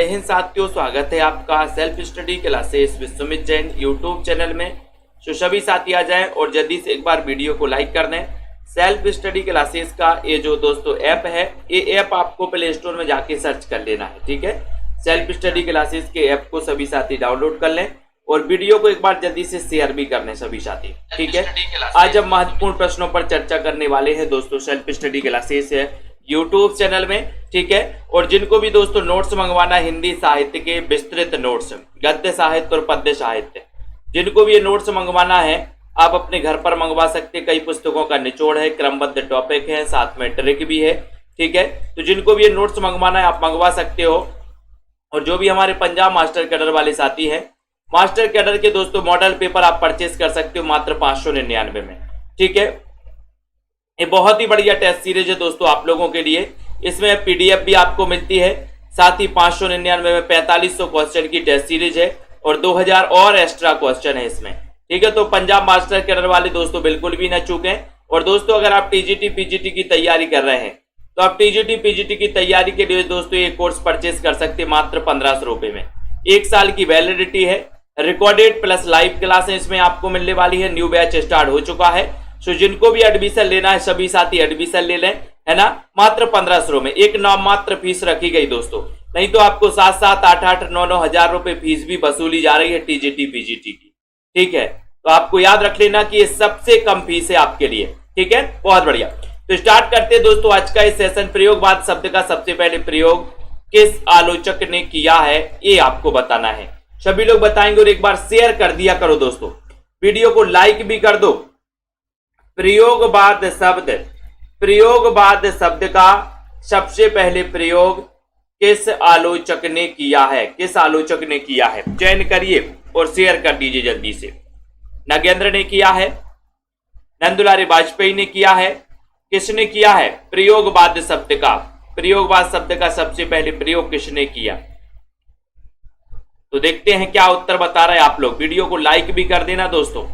हिंद साथियों, स्वागत है आपका self study classes with Sumit Jain YouTube channel में। तो सभी साथी आ जाएं और जल्दी से एक बार वीडियो को लाइक कर दें। सेल्फ स्टडी क्लासेस का ये जो दोस्तों ऐप है, ये ऐप आपको प्ले स्टोर में जाके सर्च कर लेना है, ठीक है। सेल्फ स्टडी क्लासेस के ऐप को सभी साथी डाउनलोड कर लें और वीडियो को एक बार जल्दी से शेयर भी कर लें सभी साथी, ठीक है। आज हम महत्वपूर्ण प्रश्नों पर चर्चा करने वाले हैं दोस्तों सेल्फ स्टडी क्लासेस है यूट्यूब चैनल में, ठीक है। और जिनको भी दोस्तों नोट्स मंगवाना, हिंदी साहित्य के विस्तृत नोट्स, गद्य साहित्य और पद्य साहित्य, जिनको भी ये नोट्स मंगवाना है आप अपने घर पर मंगवा सकते। कई पुस्तकों का निचोड़ है, क्रमबद्ध टॉपिक है, साथ में ट्रिक भी है, ठीक है। तो जिनको भी ये नोट्स मंगवाना है आप मंगवा सकते हो। और जो भी हमारे पंजाब मास्टर कैडर वाले साथी हैं, मास्टर कैडर के दोस्तों मॉडल पेपर आप परचेस कर सकते हो मात्र 599 में, ठीक है। ये बहुत ही बढ़िया टेस्ट सीरीज है दोस्तों आप लोगों के लिए। इसमें पीडीएफ भी आपको मिलती है, साथ ही 599 में 4500 क्वेश्चन की टेस्ट सीरीज है और 2000 और एक्स्ट्रा क्वेश्चन है इसमें, ठीक है। तो पंजाब मास्टर कैडर वाले दोस्तों बिल्कुल भी ना चूकें। और दोस्तों अगर आप टीजीटी पीजीटी की तैयारी कर रहे हैं तो आप टीजीटी पीजीटी की तैयारी के लिए दोस्तों ये कोर्स परचेस कर सकते हैं मात्र 1500 रुपए में। 1 साल की वैलिडिटी है, रिकॉर्डेड प्लस लाइव क्लास इसमें आपको मिलने वाली है। न्यू बैच स्टार्ट हो चुका है, सो जिनको भी एडमिशन लेना है सभी साथी एडमिशन ले लें, है ना, मात्र 1500 में। एक नाम मात्र फीस रखी गई दोस्तों, नहीं तो आपको 7-7, 8-8, 9-9 हजार रुपए फीस भी वसूली जा रही है टीजीटी पीजीटी की, ठीक है। तो आपको याद रख लेना कि ये सबसे कम फीस है आपके लिए, ठीक है। बहुत बढ़िया, तो स्टार्ट करते हैं दोस्तों आज का इस सेशन। प्रयोगवाद शब्द का सबसे पहले प्रयोग किस आलोचक ने किया है ये आपको बताना है। सभी लोग बताएंगे और एक बार शेयर कर दिया करो दोस्तों, वीडियो को लाइक भी कर दो। प्रयोगवाद शब्द का सबसे पहले प्रयोग किस आलोचक ने किया है, किस आलोचक ने किया है, चयन करिए और शेयर कर दीजिए जल्दी से। नागेंद्र ने किया है, नंदुलारे वाजपेयी ने किया है, किसने किया है प्रयोगवाद शब्द का, प्रयोगवाद शब्द का सबसे पहले प्रयोग किसने किया। तो देखते हैं क्या उत्तर बता रहे हैं आप लोग। वीडियो को लाइक भी कर देना दोस्तों।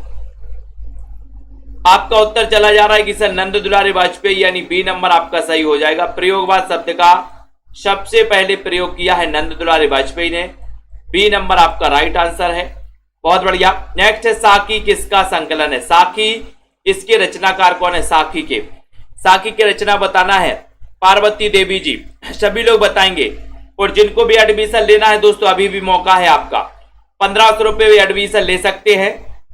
आपका उत्तर चला जा रहा है कि सर नंद दुलारे वाजपेयी, यानी बी नंबर आपका सही हो जाएगा। प्रयोगवाद शब्द का सबसे पहले प्रयोग किया है नंद दुलारे वाजपेयी ने, बी नंबर आपका राइट आंसर है। बहुत बढ़िया। नेक्स्ट है साखी किसका संकलन है। साखी, इसके रचनाकार कौन है, साखी के रचना बताना है पार्वती देवी जी, सभी लोग बताएंगे। और जिनको भी एडमिशन लेना है दोस्तों अभी भी मौका है आपका, 1500 रुपए में एडमिशन ले सकते हैं।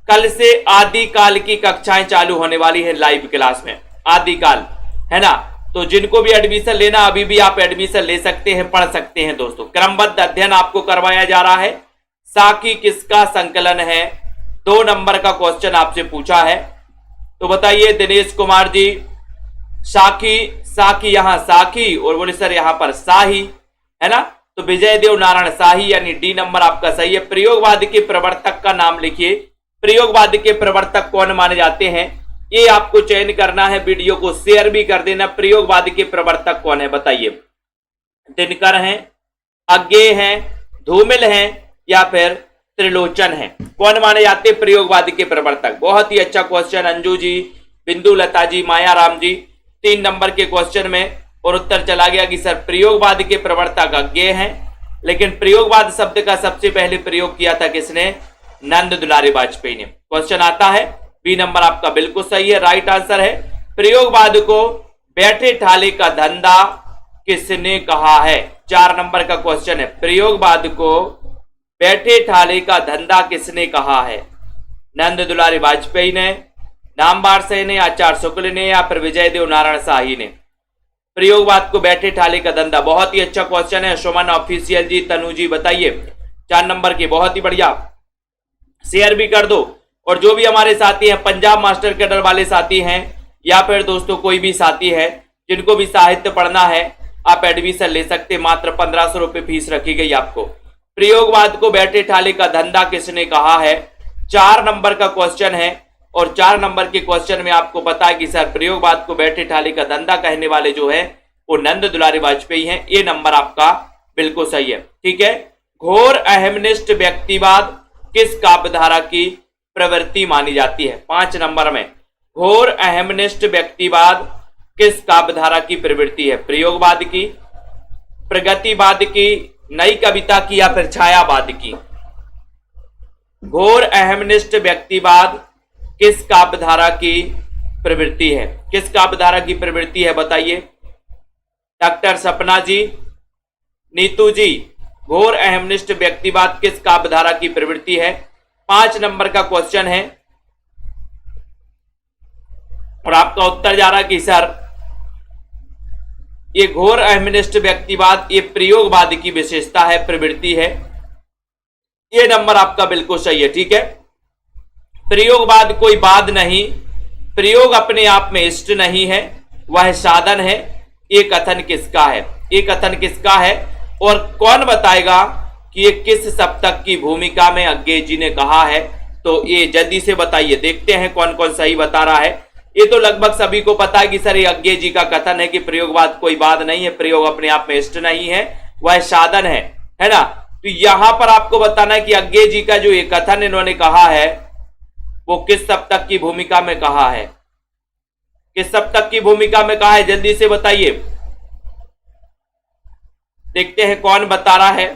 कल से आदिकाल की कक्षाएं चालू होने वाली है लाइव क्लास में, आदिकाल, है ना। तो जिनको भी एडमिशन लेना अभी भी आप एडमिशन ले सकते हैं, पढ़ सकते हैं दोस्तों। क्रमबद्ध अध्ययन आपको करवाया जा रहा है। साखी किसका संकलन है, 2 नंबर का क्वेश्चन आपसे पूछा है। तो बताइए दिनेश कुमार जी, साखी यहां साखी और बोले सर यहां पर शाही, है ना। तो विजय देव नारायण शाही, यानी डी नंबर आपका सही है। प्रयोगवाद के प्रवर्तक का नाम लिखिए। प्रयोगवाद के प्रवर्तक कौन माने जाते हैं ये आपको चयन करना है। वीडियो को शेयर भी कर देना। प्रयोगवाद के प्रवर्तक कौन है बताइए। दिनकर हैं, अज्ञेय हैं, धूमिल हैं या फिर त्रिलोचन हैं, कौन माने जाते हैं प्रयोगवाद के प्रवर्तक। बहुत ही अच्छा क्वेश्चन अंजू जी, बिंदु लता जी, माया राम जी, 3 नंबर के क्वेश्चन में। और उत्तर चला गया कि सर प्रयोगवाद के प्रवर्तक अज्ञेय हैं, लेकिन प्रयोगवाद शब्द का सबसे पहले प्रयोग किया था किसने, नंद दुलारे वाजपेयी ने। क्वेश्चन आता है, बी नंबर आपका बिल्कुल सही है, राइट आंसर है। प्रयोगवाद को बैठे ठाले का धंधा किसने कहा है, 4 नंबर का क्वेश्चन है। प्रयोगवाद को बैठे ठाले का धंधा किसने कहा है, नंद दुलारे वाजपेयी ने, नामवार सेन ने, आचार्य शुक्ल ने या फिर विजय देव नारायण शाही ने। प्रयोगवाद को बैठे ठाले का धंधा, बहुत ही अच्छा क्वेश्चन है। सुमन ऑफिशियल जी, तनु जी बताइए, 4 नंबर के, बहुत ही बढ़िया। शेयर भी कर दो। और जो भी हमारे साथी हैं पंजाब मास्टर कैडर वाले साथी हैं या फिर दोस्तों कोई भी साथी है जिनको भी साहित्य पढ़ना है आप एडमिशन ले सकते हैं, मात्र 1500 रुपए फीस रखी गई आपको। प्रयोगवाद को बैठे ठाले का धंधा किसने कहा है, 4 नंबर का क्वेश्चन है। और 4 नंबर के क्वेश्चन में आपको पता है कि सर प्रयोगवाद को बैठे ठाले का धंधा कहने वाले जो है वो नंद दुलारे वाजपेयी हैं। ये नंबर आपका बिल्कुल सही है, ठीक है। घोर अहमनिष्ठ व्यक्तिवाद किस काव्यधारा की प्रवृत्ति मानी जाती है, 5 नंबर में। घोर अहमनिष्ठ व्यक्तिवाद किस काव्यधारा की प्रवृत्ति है, प्रयोगवाद की, प्रगतिवाद की नई कविता की या फिर छायावाद की? घोर अहमनिष्ठ व्यक्तिवाद किस काव्यधारा की प्रवृत्ति है? किस काव्यधारा की प्रवृत्ति है बताइए? डॉक्टर सपना जी, नीतू जी, घोर अहमनिष्ठ व्यक्तिवाद किस काव्यधारा की प्रवृत्ति है? 5 नंबर का क्वेश्चन है और आपका उत्तर जा रहा है कि सर ये घोर अहमनिष्ठ व्यक्तिवाद ये प्रयोगवाद की विशेषता है, प्रवृत्ति है। ये नंबर आपका बिल्कुल सही है, ठीक है। प्रयोगवाद कोई वाद नहीं, प्रयोग अपने आप में इष्ट नहीं है, वह साधन है। ये कथन किसका है? ये कथन किसका है और कौन बताएगा कि ये किस सप्तक की भूमिका में अज्ञे जी ने कहा है? तो ये जल्दी से बताइए, देखते हैं कौन कौन सही बता रहा है। ये तो लगभग सभी को पता है कि सर ये अज्ञे जी का कथन है कि प्रयोगवाद कोई वाद नहीं है, प्रयोग अपने आप में इष्ट नहीं है, वह साधन है ना। तो यहां पर आपको बताना है कि अज्ञे जी का जो ये कथन इन्होंने कहा है वो किस सप्तक की भूमिका में कहा है? किस सप्तक की भूमिका में कहा है? जल्दी से बताइए, देखते हैं कौन बता रहा है।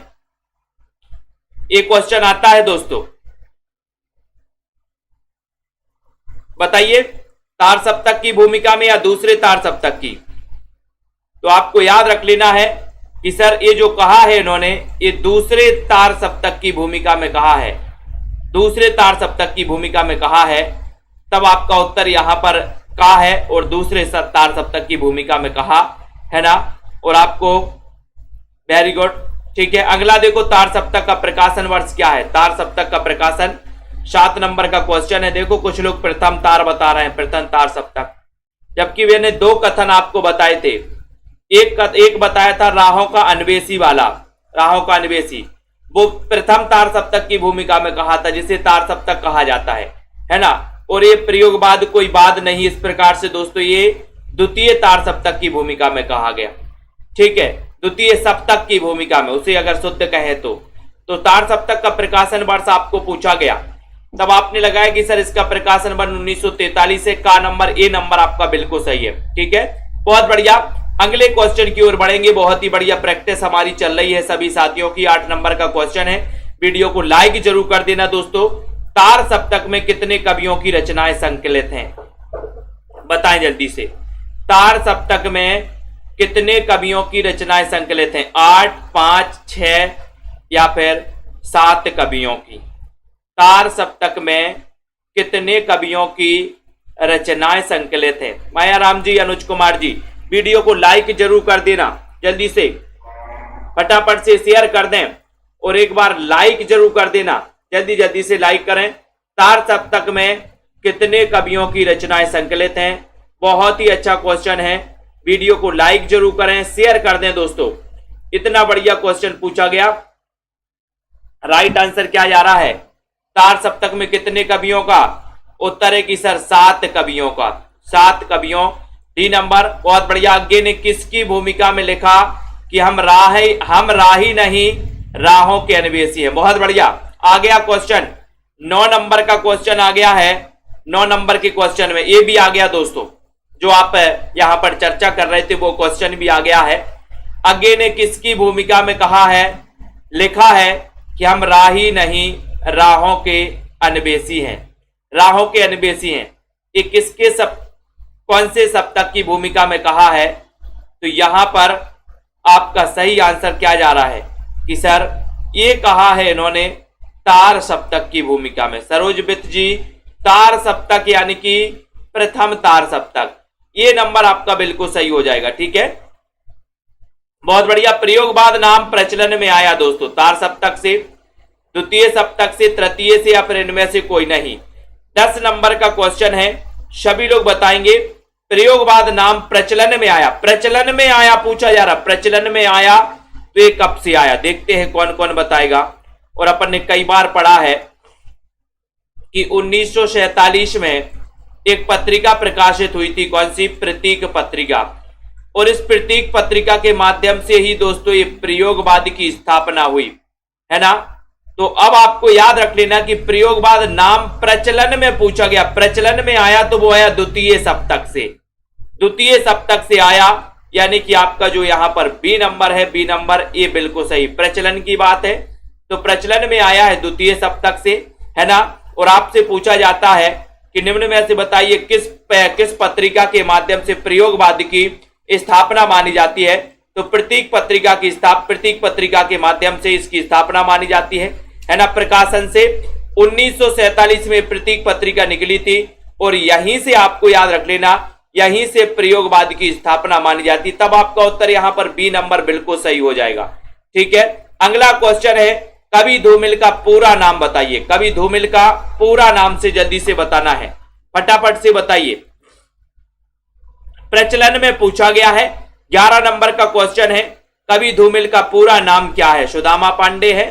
एक क्वेश्चन आता है दोस्तों, बताइए तार सप्तक की भूमिका में या दूसरे तार सप्तक की? तो आपको याद रख लेना है कि सर ये जो कहा है इन्होंने ये दूसरे तार सप्तक की भूमिका में कहा है, दूसरे तार सप्तक की भूमिका में कहा है। तब आपका उत्तर यहां पर का है और दूसरे तार सप्तक की भूमिका में कहा है ना। और आपको वेरी गुड, ठीक है। अगला देखो, तार सप्तक का प्रकाशन वर्ष क्या है? तार सप्तक का प्रकाशन 7 नंबर का क्वेश्चन है। देखो कुछ लोग प्रथम तार बता रहे हैं, प्रथम तार सप्तक, जबकि मैंने 2 कथन आपको बताए थे। एक बताया था राहों का अन्वेषी वाला, राहों का अन्वेषी, वो प्रथम तार सप्तक की भूमिका में कहा था, जिसे तार सप्तक कहा जाता है ना। और ये प्रयोगवाद कोई वाद नहीं, इस प्रकार से दोस्तों ये द्वितीय तार सप्तक की भूमिका में कहा गया, ठीक है, द्वितीय सप्तक की भूमिका में, उसे अगर शुद्ध कहे तो तार सप्तक का प्रकाशन वर्ष आपको पूछा गया, तब आपने लगाया कि सर इसका प्रकाशन वर्ष 1943 है। का नंबर, ए नंबर आपका बिल्कुल सही है, ठीक है, बहुत बढ़िया। अगले क्वेश्चन की ओर बढ़ेंगे। बहुत ही बढ़िया प्रैक्टिस हमारी चल रही है सभी साथियों की। 8 नंबर का क्वेश्चन है, वीडियो को लाइक जरूर कर देना दोस्तों। तार सप्तक में कितने कवियों की रचनाएं संकलित हैं? बताएं जल्दी से, तार सप्तक में कितने कवियों की रचनाएं संकलित हैं? 8, 5, 6 या फिर 7 कवियों की? तार सप्तक में कितने कवियों की रचनाएं संकलित हैं? माया राम जी, अनुज कुमार जी, वीडियो को लाइक जरूर कर देना, जल्दी से फटाफट से शेयर कर दें और एक बार लाइक जरूर कर देना, जल्दी जल्दी से लाइक करें। तार सप्तक में कितने कवियों की रचनाएं संकलित हैं? बहुत ही अच्छा क्वेश्चन है, वीडियो को लाइक जरूर करें, शेयर कर दें दोस्तों। इतना बढ़िया क्वेश्चन पूछा गया। राइट आंसर क्या जा रहा है? तार सप्तक में कितने कवियों का? उत्तर है कि सर 7 कवियों का, 7 कवियों। डी नंबर, बहुत बढ़िया। अज्ञे ने किसकी भूमिका में लिखा कि हम राही नहीं राहों के अन्वेषी हैं? बहुत बढ़िया। आ गया क्वेश्चन, 9 नंबर का क्वेश्चन आ गया है। 9 नंबर के क्वेश्चन में ये भी आ गया दोस्तों, जो आप यहां पर चर्चा कर रहे थे वो क्वेश्चन भी आ गया है। अज्ञे ने किसकी भूमिका में कहा है, लिखा है कि हम राही नहीं राहों के अन्वेषी हैं? राहों के अन्वेषी हैं, ये किसके कौन से सप्तक की भूमिका में कहा है? तो यहां पर आपका सही आंसर क्या जा रहा है कि सर ये कहा है इन्होंने तार सप्तक की भूमिका में। सरोज वित्त जी, तार सप्तक यानी कि प्रथम तार सप्तक, ये नंबर आपका बिल्कुल सही हो जाएगा, ठीक है, बहुत बढ़िया। प्रयोगवाद नाम प्रचलन में आया दोस्तों तार सप्तक से, द्वितीय सप्तक से, तृतीय से या फिर इनमें से कोई नहीं। 10 नंबर का क्वेश्चन है, सभी लोग बताएंगे प्रयोगवाद नाम प्रचलन में आया, प्रचलन में आया पूछा जा रहा, प्रचलन में आया तो ये कब से आया? देखते हैं कौन कौन बताएगा। और अपन ने कई बार पढ़ा है कि 1947 में एक पत्रिका प्रकाशित हुई थी, कौन सी? प्रतीक पत्रिका। और इस प्रतीक पत्रिका के माध्यम से ही दोस्तों ये प्रयोगवाद की स्थापना हुई, है ना। तो अब आपको याद रख लेना कि प्रयोगवाद नाम प्रचलन में पूछा गया, प्रचलन में आया तो वो आया द्वितीय सप्तक से, द्वितीय सप्तक से आया, यानी कि आपका जो यहाँ पर बी नंबर है, बी नंबर ये बिल्कुल सही। प्रचलन की बात है तो प्रचलन में आया है द्वितीय सप्तक से, है ना। और आपसे पूछा जाता है कि निम्न में से बताइए किस पत्रिका के माध्यम से प्रयोगवाद की स्थापना मानी जाती है। तो प्रतीक पत्रिका के माध्यम से इसकी स्थापना मानी जाती है ना। प्रकाशन से 1947 में प्रतीक पत्रिका निकली थी और यहीं से आपको याद रख लेना, यहीं से प्रयोगवाद की स्थापना मानी जाती। तब आपका उत्तर यहां पर बी नंबर बिल्कुल सही हो जाएगा। ठीक है, अगला क्वेश्चन है कवि धूमिल का पूरा नाम बताइए। कवि धूमिल का पूरा नाम से जल्दी से बताना है, फटाफट से बताइए। प्रचलन में पूछा गया है, 11 नंबर का क्वेश्चन है। कवि धूमिल का पूरा नाम क्या है? सुदामा पांडे है,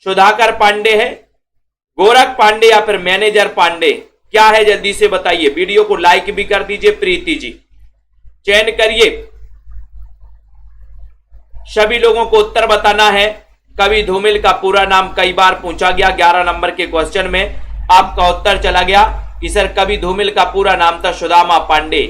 सुधाकर पांडे है, गोरख पांडे या फिर मैनेजर पांडे? क्या है जल्दी से बताइए। वीडियो को लाइक भी कर दीजिए प्रीति जी, चयन करिए। सभी लोगों को उत्तर बताना है। कवि धूमिल का पूरा नाम कई बार पूछा गया, 11 नंबर के क्वेश्चन में आपका उत्तर चला गया कि सर कवि धूमिल का पूरा नाम था सुदामा पांडे,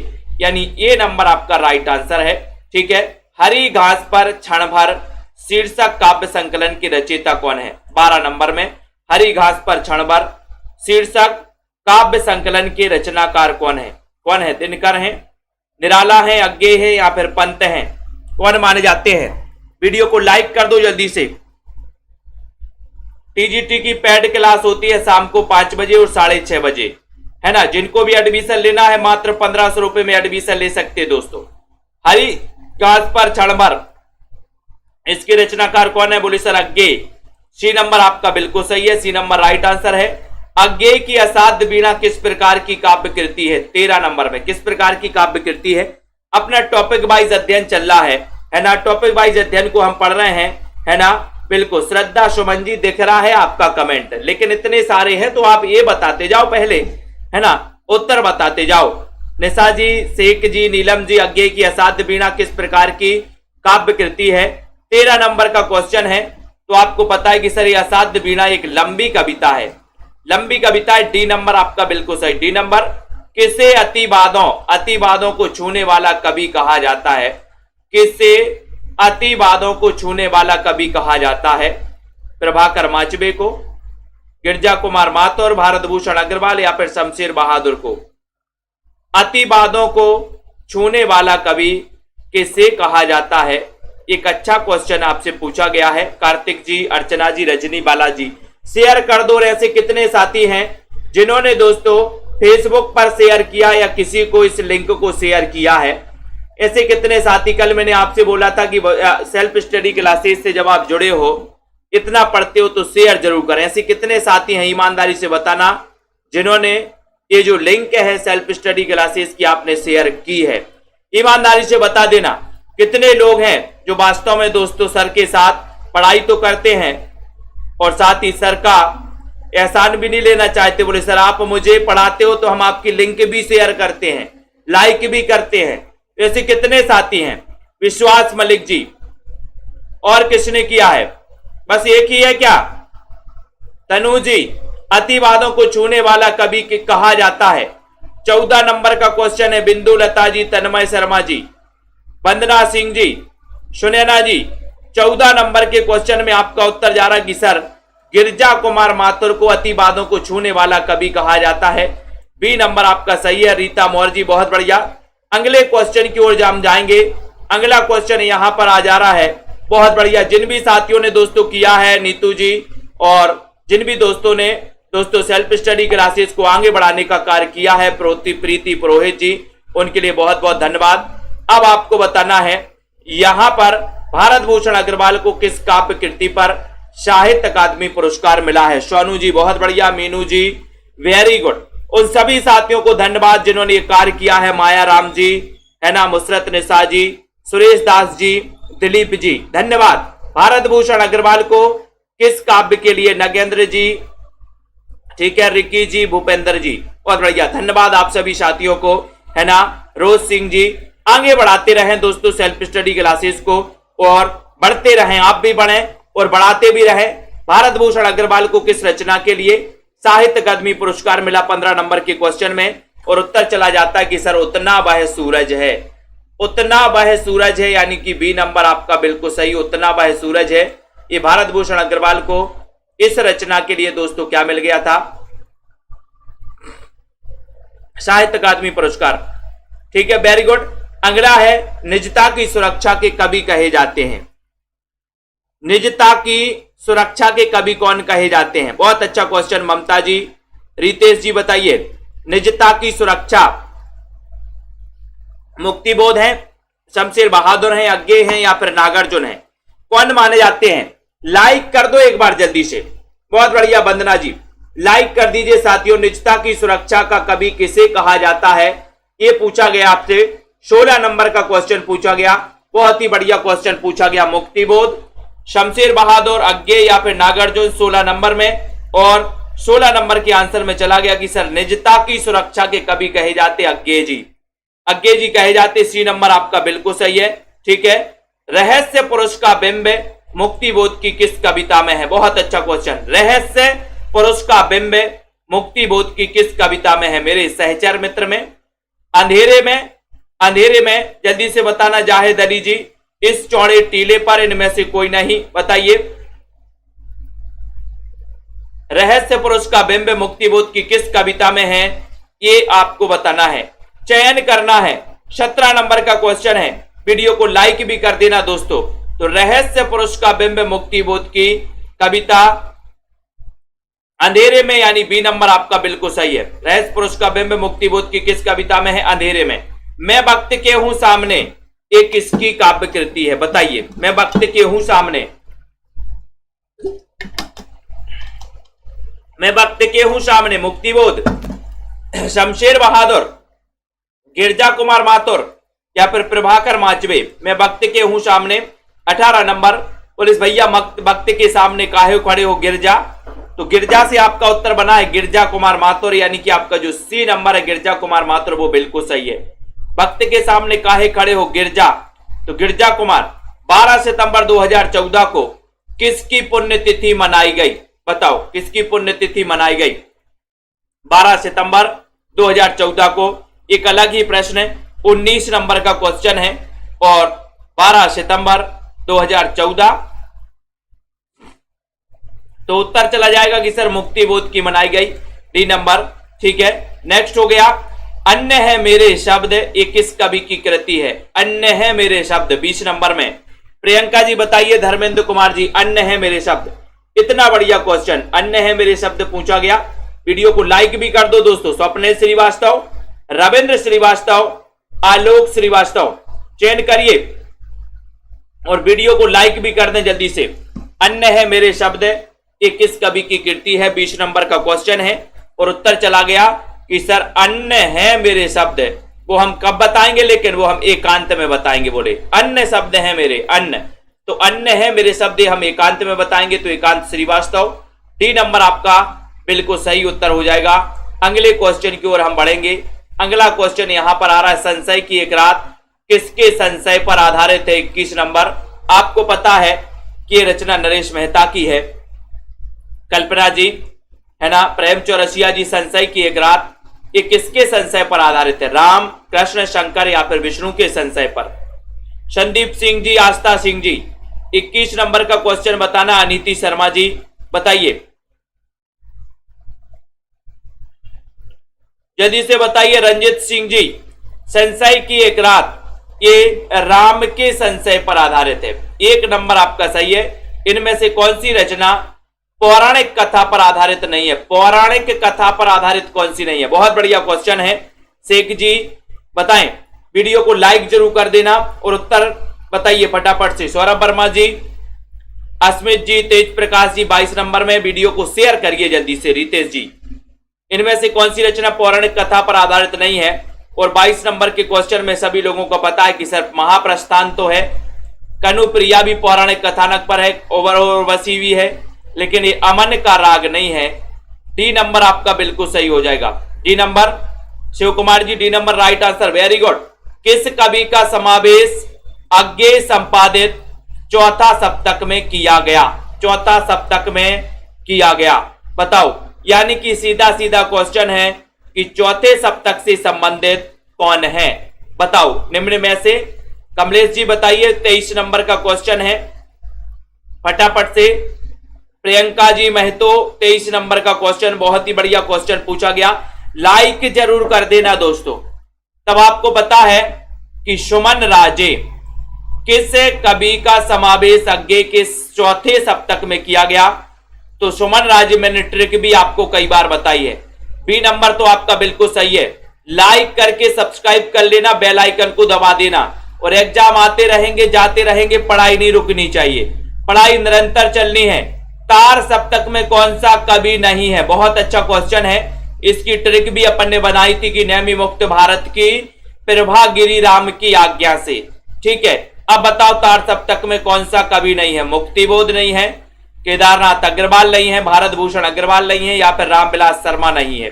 यानी ये नंबर आपका राइट आंसर है। ठीक है, हरी घास पर क्षण भर शीर्षक काव्य संकलन के रचयिता कौन है? 12 नंबर में हरी घास पर क्षण भर शीर्षक काव्य संकलन के रचनाकार कौन है? कौन है? दिनकर हैं, निराला है, अज्ञे है या फिर पंत हैं? कौन माने जाते हैं? वीडियो को लाइक कर दो जल्दी से। टीजीटी की पेड क्लास होती है शाम को 5 बजे और 6:30 बजे, है ना। जिनको भी एडमिशन लेना है मात्र 1500 रुपए में एडमिशन ले सकते हैं दोस्तों। हरी घास पर क्षण भर, इसके रचनाकार कौन है? बोले सर अज्ञे। सी नंबर आपका बिल्कुल सही है, सी नंबर राइट आंसर है। अज्ञे की असाध्य वीणा किस प्रकार की काव्य कृति है? 13 नंबर में किस प्रकार की काव्य कृति है? अपना टॉपिक वाइज अध्ययन चल रहा है ना। टॉपिक वाइज अध्ययन को हम पढ़ रहे हैं, है ना। बिल्कुल श्रद्धा सुमन जी दिख रहा है आपका कमेंट, लेकिन इतने सारे हैं तो आप ये बताते जाओ पहले, है ना, उत्तर बताते जाओ। निशा जी, शेख जी, नीलम जी, अज्ञे की असाध्य वीणा किस प्रकार की काव्य कृति है? 13 नंबर का क्वेश्चन है। तो आपको पता है कि सर ये असाध्य वीणा एक लंबी कविता है, लंबी कविता है। डी नंबर आपका बिल्कुल सही, डी नंबर। किसे अतिवादों को छूने वाला कवि कहा जाता है? किसे अतिवादों को छूने वाला कवि कहा जाता है? प्रभाकर माचबे को, गिरजा कुमार माथुर, भारत भूषण अग्रवाल या फिर शमशेर बहादुर को? अतिवादों को छूने वाला कवि किसे कहा जाता है? एक अच्छा क्वेश्चन आपसे पूछा गया है। कार्तिक जी, अर्चना जी, रजनी, बालाजी शेयर कर दो। ऐसे कितने साथी हैं जिन्होंने दोस्तों फेसबुक पर शेयर किया या किसी को इस लिंक को शेयर किया है? ऐसे कितने साथी? कल मैंने आपसे बोला था कि सेल्फ स्टडी क्लासेस से जब आप जुड़े हो, इतना पढ़ते हो तो शेयर जरूर करें। ऐसे कितने साथी हैं ईमानदारी से बताना जिन्होंने ये जो लिंक है सेल्फ स्टडी क्लासेस की आपने शेयर की है? ईमानदारी से बता देना कितने लोग हैं जो वास्तव में दोस्तों सर के साथ पढ़ाई तो करते हैं और साथ ही सर का एहसान भी नहीं लेना चाहते। बोले सर आप मुझे पढ़ाते हो तो हम आपकी लिंक भी शेयर करते हैं, लाइक भी करते हैं। ऐसे कितने साथी हैं? विश्वास मलिक जी, और किसने किया है? बस एक ही है क्या? तनु जी, अतिवादों को छूने वाला कवि कहा जाता है? 14 नंबर का क्वेश्चन है। बिंदु लता जी, तन्मय शर्मा जी, वंदना सिंह जी, सुनैना जी, 14 नंबर के क्वेश्चन में आपका उत्तर जा रहा है कि सर गिरजा कुमार माथुर को अतिवादों को छूने वाला कवि कहा जाता है। बी नंबर आपका सही है। रीता मौर्य जी, बहुत बढ़िया। अगले क्वेश्चन की ओर हम जाएंगे। अगला क्वेश्चन यहां पर आ जा रहा है, बहुत बढ़िया। जिन भी साथियों ने दोस्तों किया है, नीतू जी, और जिन भी दोस्तों ने दोस्तों सेल्फ स्टडी क्लासेस को आगे बढ़ाने का कार्य किया है, प्रीति पुरोहित जी, उनके लिए बहुत बहुत धन्यवाद। अब आपको बताना है यहां पर भारत भूषण अग्रवाल को किस काव्य कृति पर साहित्य अकादमी पुरस्कार मिला है? सोनू जी, बहुत बढ़िया। मीनू जी, वेरी गुड। उन सभी साथियों को धन्यवाद जिन्होंने ये कार्य किया है। माया राम जी, है ना, मुसरत निशा जी, सुरेश दास जी, दिलीप जी, धन्यवाद। भारत भूषण अग्रवाल को किस काव्य के लिए? नगेंद्र जी, ठीक है, रिकी जी, भूपेंद्र जी, बहुत बढ़िया, धन्यवाद आप सभी साथियों को, है ना। रोज सिंह जी, आगे बढ़ाते रहें दोस्तों सेल्फ स्टडी क्लासेस को, और बढ़ते रहें, आप भी बढ़ें और बढ़ाते भी रहें। भारत भूषण अग्रवाल को किस रचना के लिए साहित्य अकादमी पुरस्कार मिला? 15 नंबर के क्वेश्चन में, और उत्तर चला जाता है कि सर उतना वह सूरज है, उतना वह सूरज है, यानी कि बी नंबर आपका बिल्कुल सही, उतना वह सूरज है। ये भारत भूषण अग्रवाल को इस रचना के लिए दोस्तों क्या मिल गया था? साहित्य अकादमी पुरस्कार। ठीक है, वेरी गुड। अगला है निजता की सुरक्षा के कवि कहे जाते हैं। निजता की सुरक्षा के कवि कौन कहे जाते हैं? बहुत अच्छा क्वेश्चन ममता जी, रितेश जी बताइए। निजता की सुरक्षा मुक्तिबोध है, शमशेर बहादुर हैं, अज्ञे हैं या फिर नागार्जुन हैं? कौन माने जाते हैं? लाइक कर दो एक बार जल्दी से। बहुत बढ़िया वंदना जी, लाइक कर दीजिए साथियों। निजता की सुरक्षा का कवि किसे कहा जाता है? ये पूछा गया आपसे, 16 नंबर का क्वेश्चन पूछा गया, बहुत ही बढ़िया क्वेश्चन पूछा गया। मुक्तिबोध, शमशेर बहादुर, अज्ञे या फिर नागार्जुन 16 नंबर में। और 16 नंबर के आंसर में चला गया कि सर निजता की सुरक्षा के कवि कहे जाते अज्ञे जी, अज्ञे जी कहे जाते। सी नंबर आपका बिल्कुल सही है। ठीक है, रहस्य पुरुष का बिंब मुक्तिबोध की किस कविता में है? बहुत अच्छा क्वेश्चन। रहस्य पुरुष का बिंब मुक्तिबोध की किस कविता में है मेरे सहचर मित्र में? अंधेरे में, अंधेरे में जल्दी से बताना जाहिद अली जी। इस चौड़े टीले पर, इनमें से कोई नहीं, बताइए। रहस्य पुरुष का बिंब मुक्तिबोध की किस कविता में है, ये आपको बताना है, चयन करना है। 17 नंबर का क्वेश्चन है, वीडियो को लाइक भी कर देना दोस्तों। तो रहस्य पुरुष का बिंब मुक्तिबोध की कविता अंधेरे में, यानी बी नंबर आपका बिल्कुल सही है। रहस्य पुरुष का बिंब मुक्तिबोध की किस कविता में है? अंधेरे में। मैं वक्त के हूं सामने, एक किसकी काव्य कृति है? बताइए। मैं वक्त के हूं सामने, मैं वक्त के हूं सामने, मुक्तिबोध, शमशेर बहादुर, गिरजा कुमार माथुर या फिर प्रभाकर माचवे? मैं वक्त के हूं सामने। 18 नंबर, पुलिस भैया वक्त के सामने काहे खड़े हो गिरजा? तो गिरजा से आपका उत्तर बना है गिरजा कुमार माथुर, यानी कि आपका जो सी नंबर है गिरजा कुमार माथुर, वो बिल्कुल सही है। वक्त के सामने काहे खड़े हो गिरजा, तो गिरजा कुमार। 12 सितंबर 2014 को किसकी पुण्यतिथि मनाई गई? बताओ, किसकी पुण्यतिथि मनाई गई 12 सितंबर 2014 को? एक अलग ही प्रश्न है, 19 नंबर का क्वेश्चन है। और 12 सितंबर 2014, तो उत्तर चला जाएगा कि सर मुक्तिबोध की मनाई गई, डी नंबर। ठीक है, नेक्स्ट हो गया अन्य है मेरे शब्द, ये किस कवि की कृति है? अन्य है मेरे शब्द, 20 नंबर में। प्रियंका जी बताइए, धर्मेंद्र कुमार जी, अन्य है मेरे शब्द। इतना बढ़िया क्वेश्चन, अन्य है मेरे शब्द पूछा गया। वीडियो को लाइक भी कर दो दोस्तों। स्वप्नेश श्रीवास्तव, रविंद्र श्रीवास्तव, आलोक श्रीवास्तव, चयन करिए और वीडियो को लाइक भी कर दें जल्दी से। अन्य है मेरे शब्द, ये किस कवि की कृति है? 20 नंबर का क्वेश्चन है। और उत्तर चला गया कि सर अन्य है मेरे शब्द, वो हम कब बताएंगे, लेकिन वो हम एकांत में बताएंगे। बोले अन्य शब्द है मेरे, अन्य, तो अन्य है मेरे शब्द हम एकांत में बताएंगे। तो एकांत श्रीवास्तव, डी नंबर आपका बिल्कुल सही उत्तर हो जाएगा। अगले क्वेश्चन की ओर हम बढ़ेंगे। अगला क्वेश्चन यहां पर आ रहा है, संशय की एक रात किसके संशय पर आधारित है? 21 नंबर। आपको पता है कि ये रचना नरेश मेहता की है, कल्पना जी है ना, प्रेम चौरसिया जी, संशय की एक रात, ये किसके संशय पर आधारित है? राम, कृष्ण, शंकर या फिर विष्णु के संशय पर? संदीप सिंह जी, आस्था सिंह जी, 21 नंबर का क्वेश्चन बताना। अनीति शर्मा जी बताइए, जल्दी से बताइए। रंजित सिंह जी, संशय की एक रात, ये राम के संशय पर आधारित है, 1 नंबर आपका सही है। इनमें से कौन सी रचना पौराणिक कथा पर आधारित नहीं है? पौराणिक कथा पर आधारित कौन सी नहीं है? बहुत बढ़िया क्वेश्चन है। शेख जी बताएं, वीडियो को लाइक जरूर कर देना और उत्तर बताइए फटाफट से। सौरभ वर्मा जी, अस्मित जी, तेज प्रकाश जी, 22 नंबर में। वीडियो को शेयर करिए जल्दी से। रितेश जी, इनमें से कौन सी रचना पौराणिक कथा पर आधारित नहीं है? और 22 नंबर के क्वेश्चन में सभी लोगों को पता है कि सर महाप्रस्थान तो है, कनुप्रिया भी पौराणिक कथानक पर है, ओवरवशी भी है, लेकिन ये अमन का राग नहीं है। डी नंबर आपका बिल्कुल सही हो जाएगा, D number. Shiv Kumar ji, D number right answer, very good. किस कवि का समावेश अज्ञे संपादित चौथा सप्तक में किया गया? चौथा सप्तक में किया गया, बताओ। यानी कि सीधा सीधा क्वेश्चन है कि चौथे सप्तक से संबंधित कौन है? बताओ, निम्न में से कमलेश जी बताइए 23 नंबर का क्वेश्चन है, फटाफट से। प्रियंका जी महतो 23 नंबर का क्वेश्चन, बहुत ही बढ़िया क्वेश्चन पूछा गया। लाइक जरूर कर देना दोस्तों, तब आपको पता है कि सुमन राजे किस कवि का समावेश आगे के चौथे सप्तक में किया गया। तो सुमन राजे मैंने ट्रिक भी आपको कई बार बताई है। बी नंबर तो आपका बिल्कुल सही है। लाइक करके सब्सक्राइब कर लेना, बेल आइकन को दबा देना। और एग्जाम आते रहेंगे जाते रहेंगे, पढ़ाई नहीं रुकनी चाहिए, पढ़ाई निरंतर चलनी है। तार सप्तक में कौन सा कवि नहीं है? बहुत अच्छा क्वेश्चन है। इसकी ट्रिक भी अपन ने बनाई थी कि नैमी मुक्त भारत की प्रभा गिरिराम की आज्ञा से। ठीक है, अब बताओ तार सप्तक में कौन सा कवि नहीं है? मुक्तिबोध नहीं है, केदारनाथ अग्रवाल नहीं है, भारत भूषण अग्रवाल नहीं है, या फिर रामविलास शर्मा नहीं है।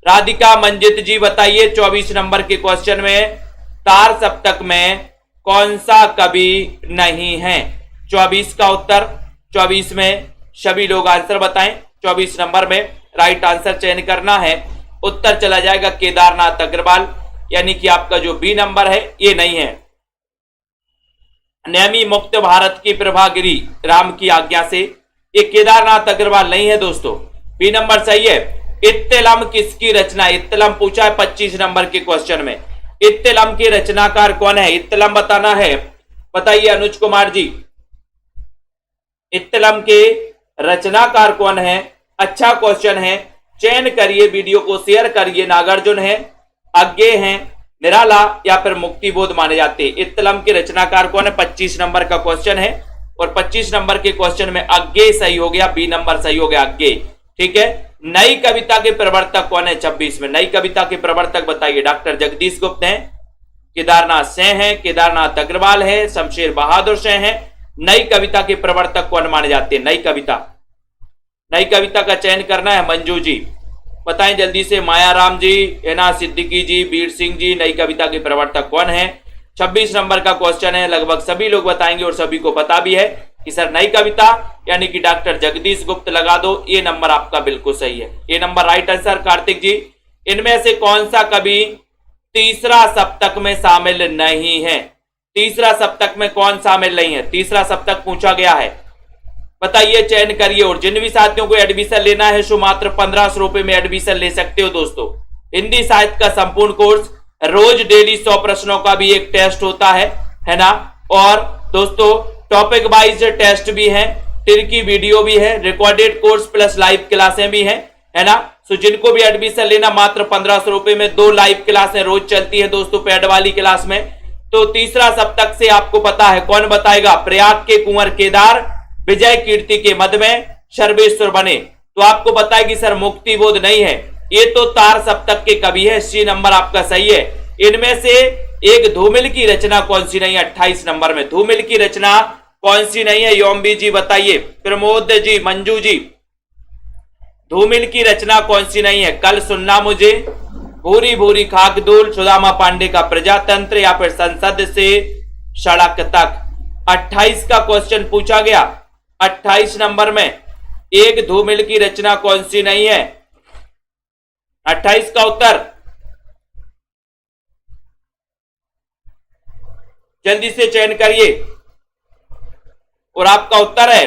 राधिका मंजित जी बताइए 24 नंबर के क्वेश्चन में तार सप्तक में कौन सा कवि नहीं है? 24 का उत्तर, 24 में सभी लोग आंसर बताएं। 24 नंबर में राइट आंसर चयन करना है। उत्तर चला जाएगा केदारनाथ अग्रवाल, यानी कि आपका जो बी नंबर है ये नहीं है। नैमी मुक्त भारत की प्रभागिरी राम की आज्ञा से, ये केदारनाथ अग्रवाल नहीं है दोस्तों। बी नंबर सही है। इत्तलम किसकी रचना? इत्तलम पूछा है 25 नंबर के क्वेश्चन में। इत्तलम के रचनाकार कौन है? इत्तलम बताना है, बताइए अनुज कुमार जी। इत्तलम के रचनाकार कौन है? अच्छा क्वेश्चन है, चयन करिए, वीडियो को शेयर करिए। नागार्जुन है, अज्ञे हैं, निराला या फिर मुक्तिबोध माने जाते हैं। इत्तलम के रचनाकार कौन है? 25 नंबर का क्वेश्चन है, और 25 नंबर के क्वेश्चन में अज्ञे सही हो गया, बी नंबर सही हो गया, अज्ञे। ठीक है, नई कविता के प्रवर्तक कौन है? 26 में नई कविता के प्रवर्तक बताइए। डॉक्टर जगदीश गुप्त हैं, केदारनाथ सेन है, केदारनाथ अग्रवाल है, शमशेर बहादुर सेन है। नई कविता के प्रवर्तक कौन माने जाते हैं? नई कविता का चयन करना है। मंजू जी बताएं जल्दी से। मायाराम जी, एना सिद्दीकी जी, वीर सिंह जी, नई कविता के प्रवर्तक कौन है? 26 नंबर का क्वेश्चन है, लगभग सभी लोग बताएंगे और सभी को पता भी है कि सर नई कविता यानी कि डॉक्टर जगदीश गुप्त लगा दो। ये नंबर आपका बिल्कुल सही है, ये नंबर राइट आंसर। कार्तिक जी, इनमें से कौन सा कवि तीसरा सप्तक में शामिल नहीं है? तीसरा सप्तक में कौन शामिल नहीं है? तीसरा सप्तक पूछा गया है, बताइए, चयन करिए। और जिन भी साथियों को एडमिशन लेना है सो मात्र 1500 रुपए में एडमिशन ले सकते हो दोस्तों। हिंदी साहित्य का संपूर्ण कोर्स, रोज डेली 100 प्रश्नों का भी एक टेस्ट होता है ना। और दोस्तों टॉपिक वाइज टेस्ट भी है, तिरकी वीडियो भी है, रिकॉर्डेड कोर्स प्लस लाइव क्लासें भी हैं, है ना। सो जिनको भी एडमिशन लेना मात्र 1500 रुपए में 2 लाइव क्लासें रोज चलती है दोस्तों, पेड वाली क्लास में। तो तीसरा सप्तक से आपको पता है, कौन बताएगा? प्रयाग के कुंवर केदार, विजय कीर्ति के मद में सर्वेश्वर बने। तो आपको पता है कि सर मुक्तिबोध नहीं है, ये तो तार सप्तक के कवि है। सी नंबर आपका सही है। इनमें से एक धूमिल की रचना कौन सी नहीं है? 28 नंबर में धूमिल की रचना कौन सी नहीं है? योम्बी जी बताइए, प्रमोद जी, मंजू जी, धूमिल की रचना कौन सी नहीं है? कल सुनना मुझे, भूरी भूरी खाक धूल, सुदामा पांडे का प्रजातंत्र, या फिर संसद से सड़क तक। 28 का क्वेश्चन पूछा गया। 28 नंबर में एक धूमिल की रचना कौन सी नहीं है? 28 का उत्तर जल्दी से चयन करिए। और आपका उत्तर है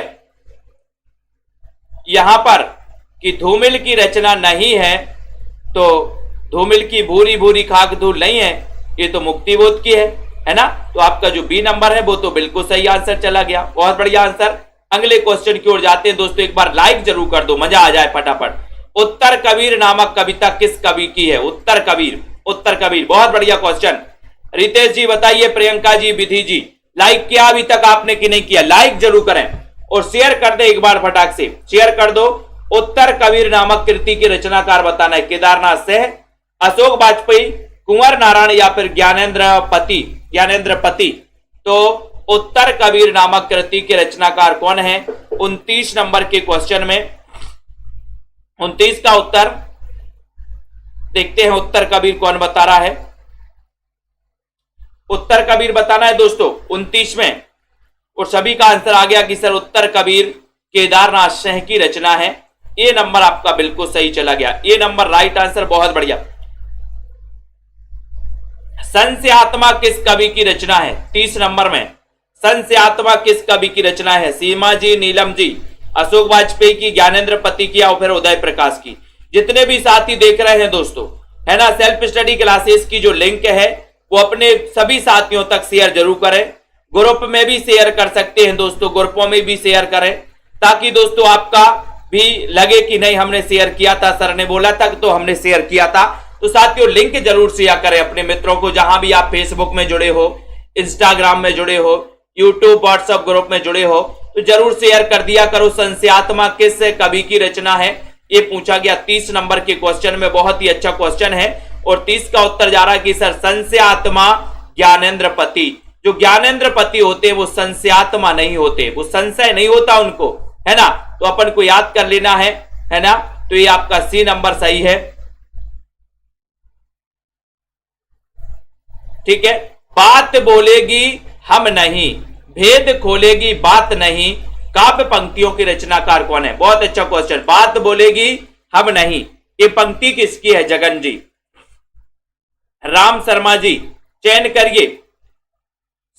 यहां पर कि धूमिल की रचना नहीं है, तो धूमिल की भूरी भूरी खाक धूल नहीं है, ये तो मुक्तिबोध की है ना। तो आपका जो बी नंबर है वो तो बिल्कुल सही आंसर चला गया, बहुत बढ़िया आंसर। अगले क्वेश्चन की ओर जाते हैं दोस्तों, एक बार लाइक जरूर कर दो, मजा आ जाए फटाफट। उत्तर कबीर नामक कविता किस कवि की है? उत्तर कबीर, बहुत बढ़िया क्वेश्चन। रितेश जी बताइए, प्रियंका जी, विधि जी, लाइक किया अभी तक आपने कि नहीं किया? लाइक जरूर करें और शेयर कर दे, एक बार फटाक से शेयर कर दो। उत्तर कबीर नामक कृति के रचनाकार बताना है। केदारनाथ से, अशोक वाजपेयी, कुंवर नारायण, या फिर ज्ञानेंद्र पति। तो उत्तर कबीर नामक कृति के रचनाकार कौन है? 29 नंबर के क्वेश्चन में 29 का उत्तर देखते हैं। उत्तर कबीर कौन बता रहा है? उत्तर कबीर बताना है दोस्तों 29 में। और सभी का आंसर आ गया कि सर उत्तर कबीर केदारनाथ सेन की रचना है। ये नंबर आपका बिल्कुल सही चला गया, ये नंबर राइट आंसर, बहुत बढ़िया। संशयात्मा किस कवि की रचना है? 30 नंबर में संशयात्मा किस कवि की रचना है? सीमा जी, नीलम जी, अशोक वाजपेयी की, ज्ञानेंद्र पति की, या फिर उदय प्रकाश की? जितने भी साथी देख रहे हैं दोस्तों, है ना, सेल्फ स्टडी क्लासेस की जो लिंक है वो अपने सभी साथियों तक शेयर जरूर करें। ग्रुप में भी शेयर कर सकते हैं दोस्तों, ग्रुपों में भी शेयर करें, ताकि दोस्तों आपका भी लगे कि नहीं हमने शेयर किया था, सर ने बोला था तो हमने शेयर किया था। तो साथियों लिंक जरूर शेयर करें अपने मित्रों को, जहां भी आप फेसबुक में जुड़े हो, इंस्टाग्राम में जुड़े हो, यूट्यूब व्हाट्सएप ग्रुप में जुड़े हो, तो जरूर शेयर कर दिया करो। संशयात्मा किस कवि की रचना है, ये पूछा गया 30 नंबर के क्वेश्चन में। बहुत ही अच्छा क्वेश्चन है और 30 का उत्तर जा रहा है कि सर संशयात्मा ज्ञानेंद्र पति। जो ज्ञानेंद्र पति होते हैं वो संशयात्मा नहीं होते, वो संशय नहीं होता उनको, है ना, तो अपन को याद कर लेना है ना। तो ये आपका सी नंबर सही है। ठीक है, बात बोलेगी हम नहीं, भेद खोलेगी बात नहीं, काव्य पंक्तियों की रचनाकार कौन है? बहुत अच्छा क्वेश्चन। बात बोलेगी हम नहीं, ये पंक्ति किसकी है? जगन जी, राम शर्मा जी, चयन करिए।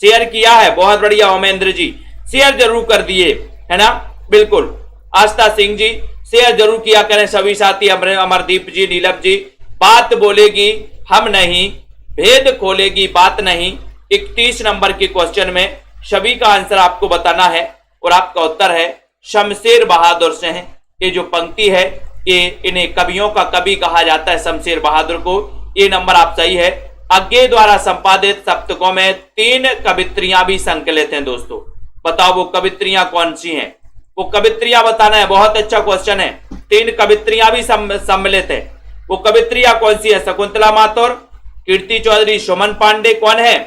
शेयर किया है, बहुत बढ़िया। ओमेंद्र जी शेयर जरूर कर दिए, है ना, बिल्कुल। आस्था सिंह जी शेयर जरूर किया करें सभी साथी। अमरदीप जी, नीलम जी, बात बोलेगी हम नहीं, भेद खोलेगी बात नहीं। 31 नंबर के क्वेश्चन में सभी का आंसर आपको बताना है और आपका उत्तर है शमशेर बहादुर से है। ये जो पंक्ति है ये इन्हें कवियों का कवि कहा जाता है, शमशेर बहादुर को। ये नंबर आप सही है। अज्ञे द्वारा संपादित सप्तकों में 3 कवित्रियां भी संकलित हैं दोस्तों। बताओ वो कवित्रियां कौन सी हैं? वो कवित्रियां बताना है। बहुत अच्छा क्वेश्चन है। 3 कवित्रियां भी सम्मिलित है। वो कवित्रियां कौन सी है? शकुंतला मातौर, कीर्ति चौधरी, सुमन पांडे, कौन है?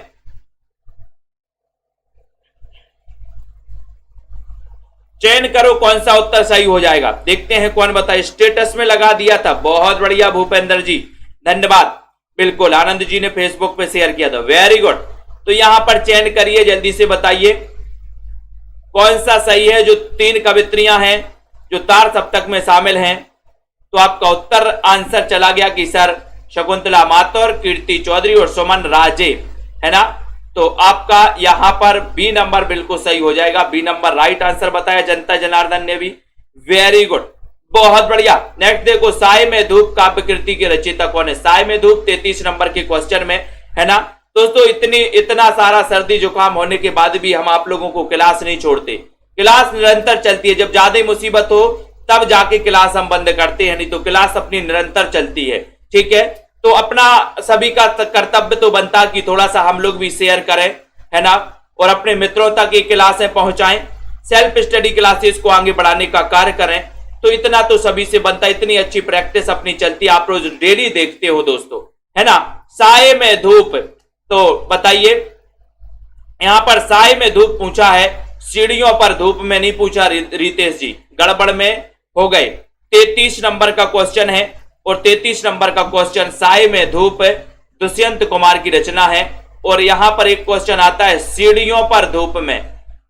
चयन करो कौन सा उत्तर सही हो जाएगा। देखते हैं कौन बताए। स्टेटस में लगा दिया था, बहुत बढ़िया भूपेंद्र जी, धन्यवाद। बिल्कुल, आनंद जी ने फेसबुक पे शेयर किया था, वेरी गुड। तो यहां पर चयन करिए, जल्दी से बताइए कौन सा सही है। जो 3 कवित्रियां हैं जो तार सप्तक में शामिल हैं, तो आपका उत्तर आंसर चला गया कि सर शकुंतला मातौर, कीर्ति चौधरी और सुमन राजे, है ना। तो आपका यहां पर बी नंबर बिल्कुल सही हो जाएगा। बी नंबर राइट आंसर बताया जनता जनार्दन ने भी, वेरी गुड, बहुत बढ़िया। नेक्स्ट देखो, साय में धूप काव्य कृति के रचयिता कौन है? साय में धूप 33 नंबर के क्वेश्चन में, है ना। दोस्तों इतना सारा सर्दी जुकाम होने के बाद भी हम आप लोगों को क्लास नहीं छोड़ते, क्लास निरंतर चलती है। जब ज्यादा मुसीबत हो तब जाके क्लास हम बंद करते हैं, नहीं तो क्लास अपनी निरंतर चलती है। ठीक है, तो अपना सभी का कर्तव्य तो बनता कि थोड़ा सा हम लोग भी शेयर करें, है ना, और अपने मित्रों तक ये क्लासें पहुंचाएं, सेल्फ स्टडी क्लासेस को आगे बढ़ाने का कार्य करें। तो इतना तो सभी से बनता, इतनी अच्छी प्रैक्टिस अपनी चलती, आप रोज डेली देखते हो दोस्तों, है ना। साय में धूप, तो बताइए यहां पर साय में धूप पूछा है, सीढ़ियों पर धूप में नहीं पूछा रितेश जी, गड़बड़ में हो गए। 33 नंबर का क्वेश्चन है और 33 नंबर का क्वेश्चन साय में धूप दुष्यंत कुमार की रचना है। और यहां पर एक क्वेश्चन आता है सीढ़ियों पर धूप में,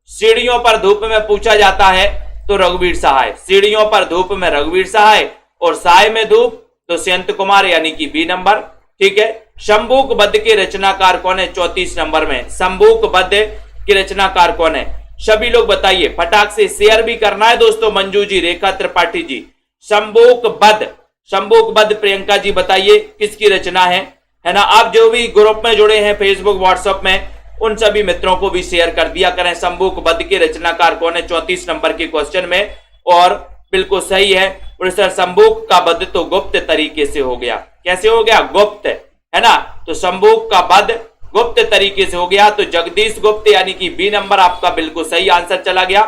सीढ़ियों पर धूप में पूछा जाता है तो रघुवीर सहाय, सीढ़ियों पर धूप में रघुवीर सहाय और साय में धूप दुष्यंत कुमार, यानी कि बी नंबर। ठीक है, शंभूक बद्ध के रचनाकार कौन है? 34 नंबर में शंभूक बद्ध के रचनाकार कौन है? सभी लोग बताइए, फटाक से शेयर भी करना है दोस्तों। मंजू जी, रेखा त्रिपाठी जी, शंभूक बद्ध, शंभूक बद्ध प्रियंका जी बताइए किसकी रचना है ना। आप जो भी ग्रुप में जुड़े हैं फेसबुक व्हाट्सएप में, उन सभी मित्रों को भी शेयर कर दिया करें। शंभूक बद्ध के रचनाकार कौन है? 34 नंबर के क्वेश्चन में, और बिल्कुल सही है प्रोफेसर। शंभूक का बद्ध तो गुप्त तरीके से हो गया, कैसे हो गया? गुप्त, है ना। तो शंभूक का बद्ध गुप्त तरीके से हो गया, तो जगदीश गुप्त, यानी कि बी नंबर आपका बिल्कुल सही आंसर चला गया।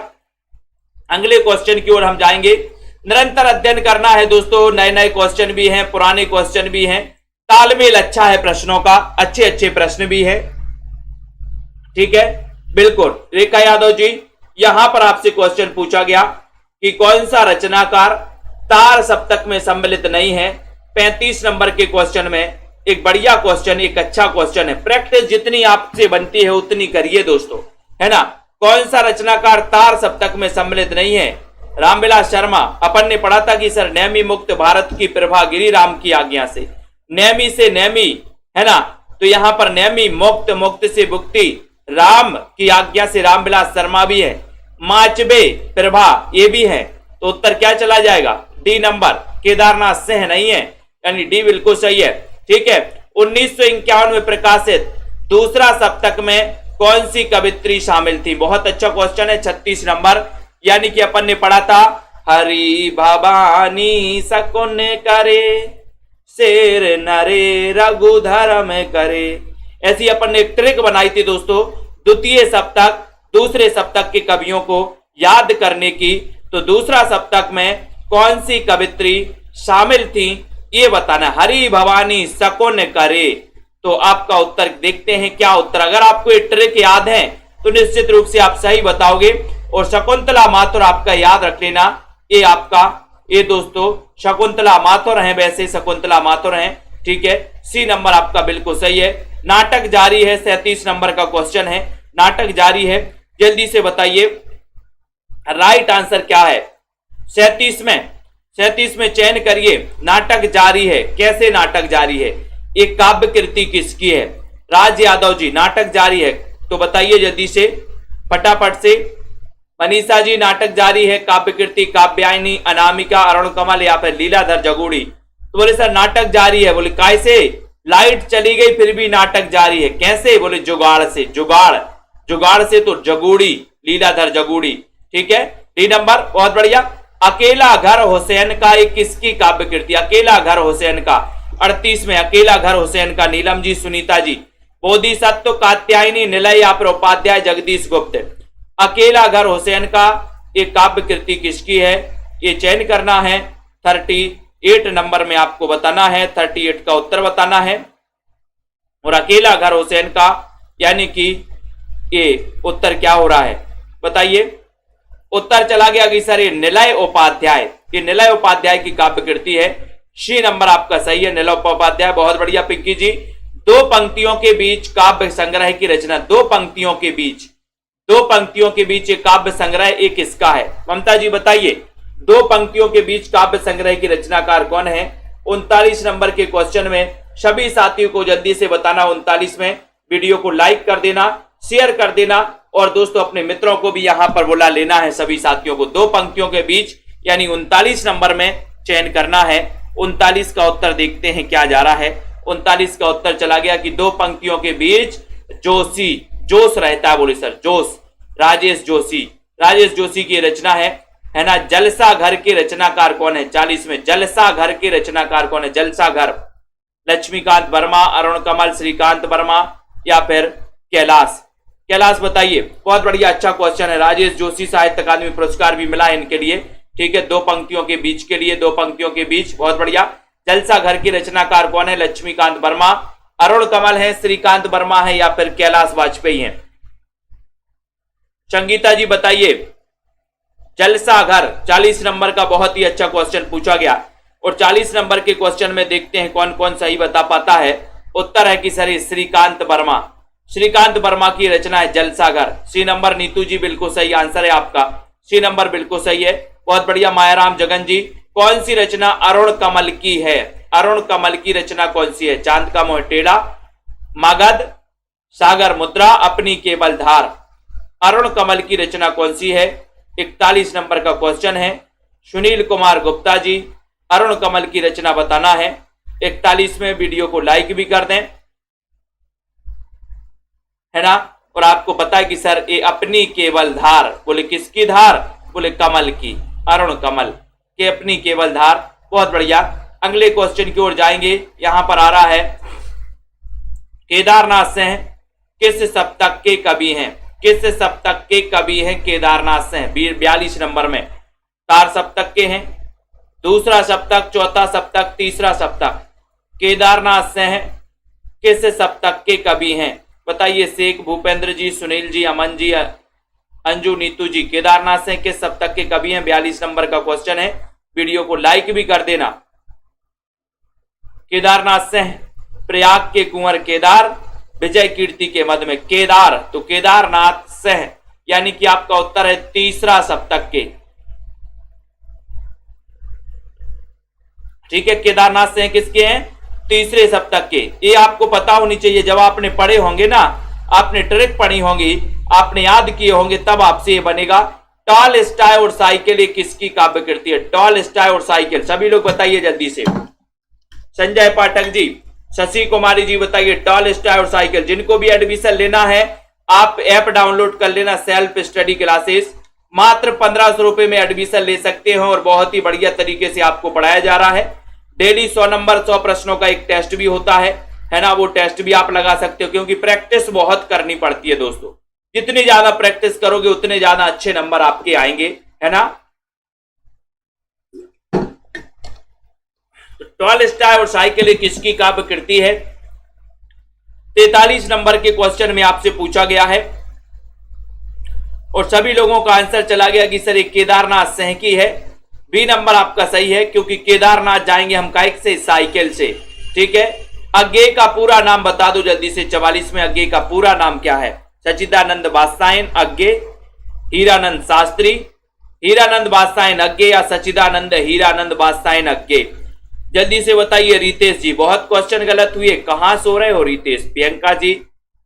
अगले क्वेश्चन की ओर हम जाएंगे। निरंतर अध्ययन करना है दोस्तों, नए नए क्वेश्चन भी हैं, पुराने क्वेश्चन भी हैं, तालमेल अच्छा है प्रश्नों का, अच्छे अच्छे प्रश्न भी है। ठीक है, बिल्कुल। रेखा यादव जी, यहां पर आपसे क्वेश्चन पूछा गया कि कौन सा रचनाकार तार सप्तक में सम्मिलित नहीं है। 35 नंबर के क्वेश्चन में एक बढ़िया क्वेश्चन, एक अच्छा क्वेश्चन है। प्रैक्टिस जितनी आपसे बनती है उतनी करिए दोस्तों, है ना। कौन सा रचनाकार तार सप्तक में सम्मिलित नहीं है? रामविलास शर्मा। अपन ने पढ़ा था कि सर नेमी मुक्त भारत की प्रभा गिरिराम की आज्ञा से, नेमी से नेमी, है ना, तो यहां पर नेमी, मुक्त, मुक्त से मुक्ति, राम की आज्ञा से रामविलास शर्मा भी है, माचबे प्रभा ये भी है। तो उत्तर क्या चला जाएगा? डी नंबर, केदारनाथ सिंह नहीं है, यानी डी बिल्कुल सही है। ठीक है, 1951 में प्रकाशित दूसरा सप्तक में कौन सी कवित्री शामिल थी? बहुत अच्छा क्वेश्चन है, 36 नंबर। यानी कि अपन ने पढ़ा था हरि भवानी सकुन करे, शेर नरे रघुधर्म करे। ऐसी अपन ने एक ट्रिक बनाई थी दोस्तों, द्वितीय सप्तक दूसरे सप्तक के कवियों को याद करने की। तो दूसरा सप्तक में कौन सी कवित्री शामिल थी ये बताना, हरि भवानी सकुन करे। तो आपका उत्तर देखते हैं क्या उत्तर। अगर आपको ये ट्रिक याद है तो निश्चित रूप से आप सही बताओगे। और शकुंतला माथुर आपका याद रख लेना, ये आपका ये दोस्तों शकुंतला माथुर हैं, वैसे शकुंतला माथुर हैं। ठीक है, सी नंबर आपका बिल्कुल सही है। नाटक जारी है, 37 नंबर का क्वेश्चन है, नाटक जारी है, जल्दी से बताइए राइट आंसर क्या है। 37 में चयन करिए। नाटक जारी है, कैसे नाटक जारी है? एक काव्य कृति किसकी है? राज यादव जी, नाटक जारी है, तो बताइए जल्दी से फटाफट से। मनीषा जी, नाटक जारी है, काव्य कृति काव्यायनी, अनामिका, अरुण कमल या फिर लीलाधर जगूड़ी। तो बोले सर नाटक जारी है, बोले कैसे? लाइट चली गई फिर भी नाटक जारी है, कैसे? बोले जुगाड़ से, जुगाड़ से, तो जगूड़ी, लीलाधर जगूड़ी। ठीक है, डी नंबर, बहुत बढ़िया। अकेला घर हुसैन का एक किसकी काव्य कृति? अकेला घर हुसैन का 38 में, अकेला घर हुसैन का नीलम जी, सुनीता जी। बोधिसत्व कात्यायनी, निलय या फिर उपाध्याय जगदीश गुप्त। अकेला घर हुसैन का एक काव्य कृति किसकी है ये चयन करना है। 38 नंबर में आपको बताना है, 38 का उत्तर बताना है। और अकेला घर हुसैन का यानी कि ये उत्तर क्या हो रहा है बताइए। उत्तर चला गया कि सर ये निलय उपाध्याय, ये निलय उपाध्याय की काव्य कृति है। सी नंबर आपका सही है, निलय उपाध्याय। बहुत बढ़िया पिंकी जी। दो पंक्तियों के बीच काव्य संग्रह की रचना, दो पंक्तियों के बीच एक काव्य संग्रह एक किसका है? ममता जी बताइए, दो पंक्तियों के बीच काव्य संग्रह की रचनाकार कौन है? 39 नंबर के क्वेश्चन में सभी साथियों को जल्दी से बताना। 39 में वीडियो को लाइक कर देना, शेयर कर देना और दोस्तों अपने मित्रों को भी यहां पर बुला लेना है सभी साथियों को। दो पंक्तियों के बीच यानी 39 नंबर में चयन करना है। 39 का उत्तर देखते हैं क्या जा रहा है। 39 का उत्तर चला गया कि दो पंक्तियों के बीच जोशी, जोश रहता है। बोले सर जोश, राजेश जोशी की रचना है ना। जलसा घर के रचनाकार कौन है? 40 में जलसा घर के रचनाकार कौन है? जलसा घर, लक्ष्मीकांत वर्मा, अरुण कमल, श्रीकांत वर्मा या फिर कैलाश बताइए। बहुत बढ़िया, अच्छा क्वेश्चन है। राजेश जोशी साहित्य अकादमी पुरस्कार भी मिला है इनके लिए। ठीक है, दो पंक्तियों के बीच के लिए, दो पंक्तियों के बीच। बहुत बढ़िया। जलसा घर की रचनाकार कौन है? लक्ष्मीकांत वर्मा, अरुण कमल है, श्रीकांत वर्मा है या फिर कैलाश वाजपेयी है? संगीता जी बताइए। जलसा घर 40 नंबर का बहुत ही अच्छा क्वेश्चन पूछा गया और 40 नंबर के क्वेश्चन में देखते हैं कौन कौन सही बता पाता है। उत्तर है कि सर श्रीकांत वर्मा की रचना है जलसा घर। सी नंबर नीतू जी बिल्कुल सही आंसर है आपका, सी नंबर बिल्कुल सही है। बहुत बढ़िया। मायाराम जगन जी, कौन सी रचना अरुण कमल की है? अरुण कमल की रचना कौन सी है? चांद का मोह टेढ़ा, मगध, सागर मुद्रा, अपनी केवल धार। अरुण कमल की रचना कौन सी है? 41 नंबर का क्वेश्चन है। सुनील कुमार गुप्ता जी, अरुण कमल की रचना बताना है। 41 में वीडियो को लाइक भी कर दें, है ना। और आपको पता है कि सर ये अपनी केवल धार, बोले किसकी धार? बोले कमल की, अरुण कमल के अपनी केवल धार। बहुत बढ़िया। अगले क्वेश्चन की ओर जाएंगे। यहां पर आ रहा है केदारनाथ सिंह किस सप्तक के कवि हैं? किस सप्तक के कवि हैं केदारनाथ सिंह? 42 नंबर में। चार सप्तक के हैं, दूसरा सप्तक, चौथा सप्तक, तीसरा सप्तक। केदारनाथ सिंह किस सप्तक के कवि हैं बताइए। शेख भूपेंद्र जी, सुनील जी, अमन जी, अंजू, नीतू जी। केदारनाथ सिंह किस सप्तक के कवि हैं? 42 नंबर का क्वेश्चन है। वीडियो को लाइक भी कर देना। केदारनाथ सिंह प्रयाग के कुंवर केदार, विजय कीर्ति के मध्य में केदार, तो केदारनाथ सिंह यानी कि आपका उत्तर है तीसरा सप्तक के। ठीक है, केदारनाथ सिंह किसके हैं? तीसरे सप्तक के। ये आपको पता होनी चाहिए, जब आपने पढ़े होंगे ना, आपने ट्रिक पढ़ी होंगी, आपने याद किए होंगे, तब आपसे ये बनेगा। टॉलस्टॉय और साइकिल ये किसकी काव्य कृति है? टॉलस्टॉय और साइकिल, सभी लोग बताइए जल्दी से। संजय पाठक जी, शशि कुमारी जी बताइए टॉलस्टॉय और साइकिल। जिनको भी एडमिशन लेना है आप ऐप डाउनलोड कर लेना, सेल्फ स्टडी क्लासेस। मात्र 1500 रुपए में एडमिशन ले सकते हो और बहुत ही बढ़िया तरीके से आपको पढ़ाया जा रहा है। डेली 100 नंबर 100 प्रश्नों का एक टेस्ट भी होता है ना, वो टेस्ट भी आप लगा सकते हो, क्योंकि प्रैक्टिस बहुत करनी पड़ती है दोस्तों। जितनी ज्यादा प्रैक्टिस करोगे उतने ज्यादा अच्छे नंबर आपके आएंगे, है ना। टॉलस्टॉय और साइकिल किसकी काव्य कृति है? 43 नंबर के क्वेश्चन में आपसे पूछा गया है और सभी लोगों का आंसर चला गया कि सर ये केदारनाथ सिंह की है। बी नंबर आपका सही है, क्योंकि केदारनाथ जाएंगे हम काइक से, साइकिल से। ठीक है, अज्ञेय का पूरा नाम बता दो जल्दी से। 44 में अज्ञेय का पूरा नाम क्या है? सच्चिदानंद बादशायन अज्ञेय, हीरानंद शास्त्री, हीरानंद बादशायन अज्ञेय या सच्चिदानंद हीरानंद बादशायन अज्ञेय। जल्दी से बताइए रितेश जी, बहुत क्वेश्चन गलत हुए, कहां सो रहे हो रितेश? प्रियंका जी,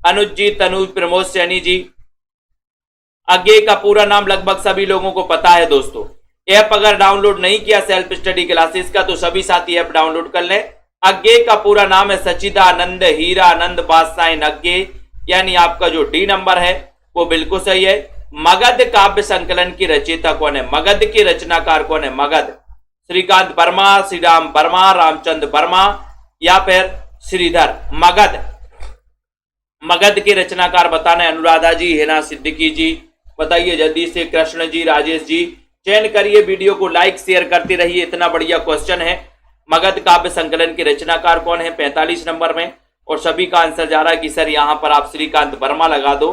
अनुज जी, तनुज, प्रमोद सैनी जी। अज्ञेय का पूरा नाम लगभग सभी लोगों को पता है दोस्तों। ऐप अगर डाउनलोड नहीं किया सेल्फ स्टडी क्लासेस का तो सभी साथी ऐप डाउनलोड कर लें। अज्ञेय का पूरा नाम है सच्चिदानंद हीरानंद बादशायन अज्ञेय, यानी आपका जो डी नंबर है वो बिल्कुल सही है। मगध काव्य संकलन की रचयिता कौन है? मगध के रचनाकार कौन है? मगध श्रीकांत वर्मा, श्री राम वर्मा, रामचंद्र वर्मा या फिर श्रीधर। मगध के रचनाकार बताना है। अनुराधा जी, हेना सिद्दीकी जी बताइए जल्दी से। कृष्ण जी, राजेश जी चयन करिए, वीडियो को लाइक शेयर करते रहिए, इतना बढ़िया क्वेश्चन है। मगध काव्य संकलन के रचनाकार कौन है? 45 नंबर में। और सभी का आंसर जा रहा है कि सर यहां पर आप श्रीकांत वर्मा लगा दो,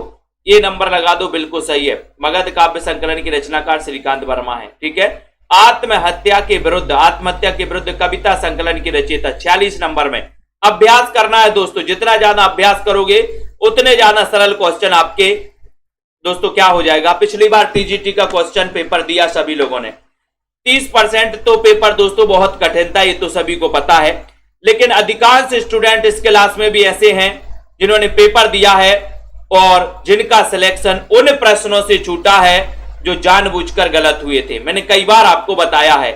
ये नंबर लगा दो, बिल्कुल सही है। मगध काव्य संकलन के रचनाकार श्रीकांत वर्मा है। ठीक है, आत्महत्या के विरुद्ध कविता संकलन की रचयिता 46 नंबर में। अभ्यास करना है दोस्तों, जितना ज्यादा अभ्यास करोगे उतने ज्यादा सरल क्वेश्चन आपके दोस्तों क्या हो जाएगा। पिछली बार टीजीटी का क्वेश्चन पेपर दिया सभी लोगों ने, 30% तो पेपर दोस्तों बहुत कठिन था, ये तो सभी को पता है। लेकिन अधिकांश स्टूडेंट इस क्लास में भी ऐसे हैं जिन्होंने पेपर दिया है और जिनका सिलेक्शन उन प्रश्नों से छूटा है जो जानबूझकर गलत हुए थे। मैंने कई बार आपको बताया है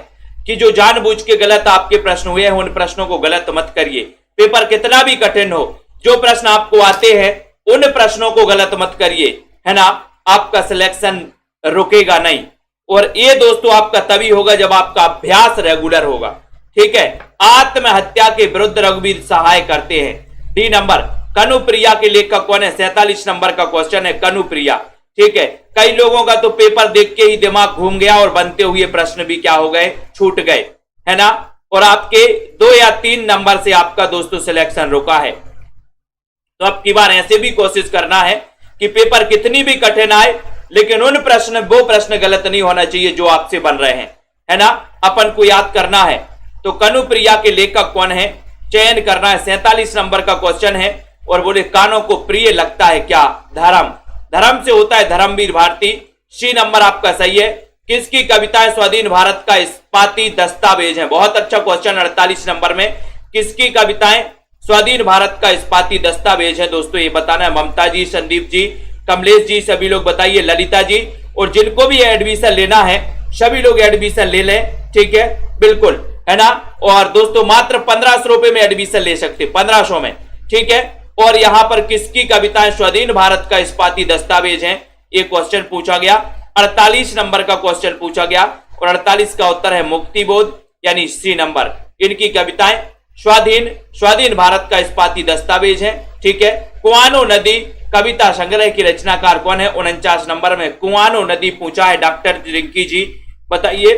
कि जो जानबूझ के गलत आपके प्रश्न हुए हैं उन प्रश्नों को गलत मत करिए। पेपर कितना भी कठिन हो, जो प्रश्न आपको आते हैं उन प्रश्नों को गलत मत करिए, है ना। आपका सिलेक्शन रुकेगा नहीं। और ये दोस्तों आपका तभी होगा जब आपका अभ्यास रेगुलर होगा। ठीक है, आत्महत्या के विरुद्ध रघुवीर सहाय करते हैं। D number. कनुप्रिया के लेखक कौन है? 47 नंबर का क्वेश्चन है, कनुप्रिया। ठीक है, कई लोगों का तो पेपर देख के ही दिमाग घूम गया और बनते हुए प्रश्न भी क्या हो गए, छूट गए, है ना। और आपके 2 या 3 नंबर से आपका दोस्तों सिलेक्शन रुका है। तो अब की बार ऐसे भी कोशिश करना है कि पेपर कितनी भी कठिन आए लेकिन वो प्रश्न गलत नहीं होना चाहिए जो आपसे बन रहे हैं, है ना। अपन को याद करना है। तो कनुप्रिया के लेखक कौन है चयन करना है। 47 नंबर का क्वेश्चन है और बोले कानों को प्रिय लगता है क्या? धर्म। धर्म से होता है धर्मवीर भारती। सी नंबर आपका सही है। किसकी कविताएं स्वाधीन भारत का इस्पाती दस्तावेज है? बहुत अच्छा क्वेश्चन 48 नंबर में। किसकी कविताएं स्वाधीन भारत का इस्पाती दस्तावेज है दोस्तों, ये बताना है। ममता जी, संदीप जी, कमलेश जी सभी लोग बताइए, ललिता जी। और जिनको भी एडमिशन लेना है सभी लोग एडमिशन ले लें, ठीक है, बिल्कुल, है ना। और दोस्तों मात्र 1500 रुपए में एडमिशन ले सकते, 1500 में, ठीक है। और यहां पर किसकी कविताएं स्वाधीन भारत का इस्पाती दस्तावेज हैं, ये क्वेश्चन पूछा गया। 48 नंबर का क्वेश्चन पूछा गया और 48 का उत्तर है मुक्तिबोध, यानी सी नंबर। इनकी कविताएं स्वाधीन भारत का इस्पाती दस्तावेज है, ठीक है। कुआनो नदी कविता संग्रह की रचनाकार कौन है? 49 नंबर में कुआनो नदी पूछा है। डॉक्टर रिंकी जी बताइए,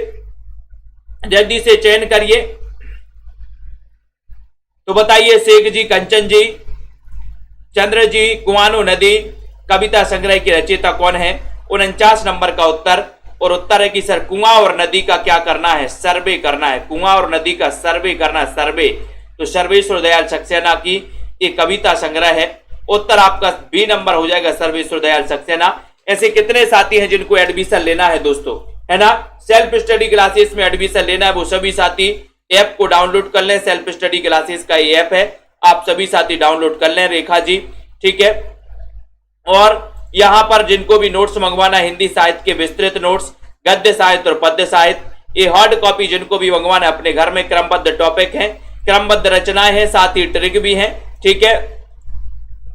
जल्दी से चयन करिए। तो बताइए शेख जी, कंचन जी, चंद्र जी, कुआनो नदी कविता संग्रह की रचयिता कौन है? 49 नंबर का उत्तर। और उत्तर है कि सर कुआं और नदी का क्या करना है? सर्वे करना है। कुआं और नदी का सर्वे करना है, सर्वे। तो सर्वेश्वर दयाल सक्सेना की एक कविता संग्रह है। उत्तर आपका बी नंबर हो जाएगा, सर्वेश्वर दयाल सक्सेना। ऐसे कितने साथी हैं जिनको एडमिशन लेना है दोस्तों, है ना। सेल्फ स्टडी क्लासेस में एडमिशन लेना है वो सभी साथी ऐप को डाउनलोड कर लें। सेल्फ स्टडी क्लासेस का ये ऐप है, आप सभी साथी डाउनलोड कर लें। रेखा जी, ठीक है। और यहां पर जिनको भी नोट्स मंगवाना, हिंदी साहित्य के विस्तृत नोट्स, गद्य साहित्य और पद्य साहित्य, ये हार्ड कॉपी जिनको भी मंगवाना अपने घर में, क्रमबद्ध टॉपिक है, क्रमबद्ध रचनाएं हैं, साथ ही ट्रिक भी हैं, ठीक है,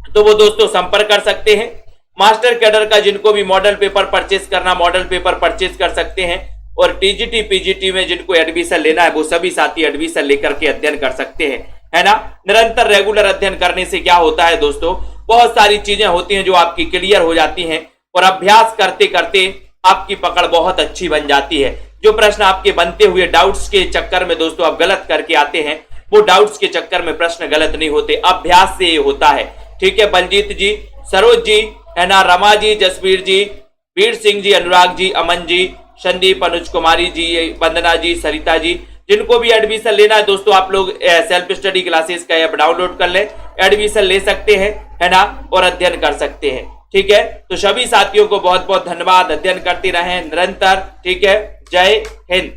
तो वो दोस्तों संपर्क कर सकते हैं। मास्टर कैडर का जिनको भी मॉडल पेपर परचेस करना, मॉडल पेपर परचेस कर सकते हैं। और टीजीटी पीजीटी में जिनको एडमिशन लेना है वो सभी साथी एडमिशन लेकर के अध्ययन कर सकते हैं, है ना। निरंतर रेगुलर अध्ययन करने से क्या होता है दोस्तों, बहुत सारी चीजें होती हैं जो आपकी क्लियर हो जाती हैं और अभ्यास करते करते आपकी पकड़ बहुत अच्छी बन जाती है। जो प्रश्न आपके बनते हुए डाउट्स के चक्कर में दोस्तों आप गलत करके आते हैं, वो डाउट्स के चक्कर में प्रश्न गलत नहीं होते, अभ्यास से ये होता है, ठीक है। बलजीत जी, सरोज जी, है ना, रमा जी, जसवीर जी, वीर सिंह जी, अनुराग जी, अमन जी, संदीप, अनुज कुमारी जी, वंदना जी, सरिता जी, जिनको भी एडमिशन लेना है दोस्तों आप लोग सेल्फ स्टडी क्लासेस का ऐप डाउनलोड कर लें, एडमिशन ले सकते हैं, है ना, और अध्ययन कर सकते हैं, ठीक है। तो सभी साथियों को बहुत बहुत धन्यवाद, अध्ययन करते रहें निरंतर, ठीक है। जय हिंद।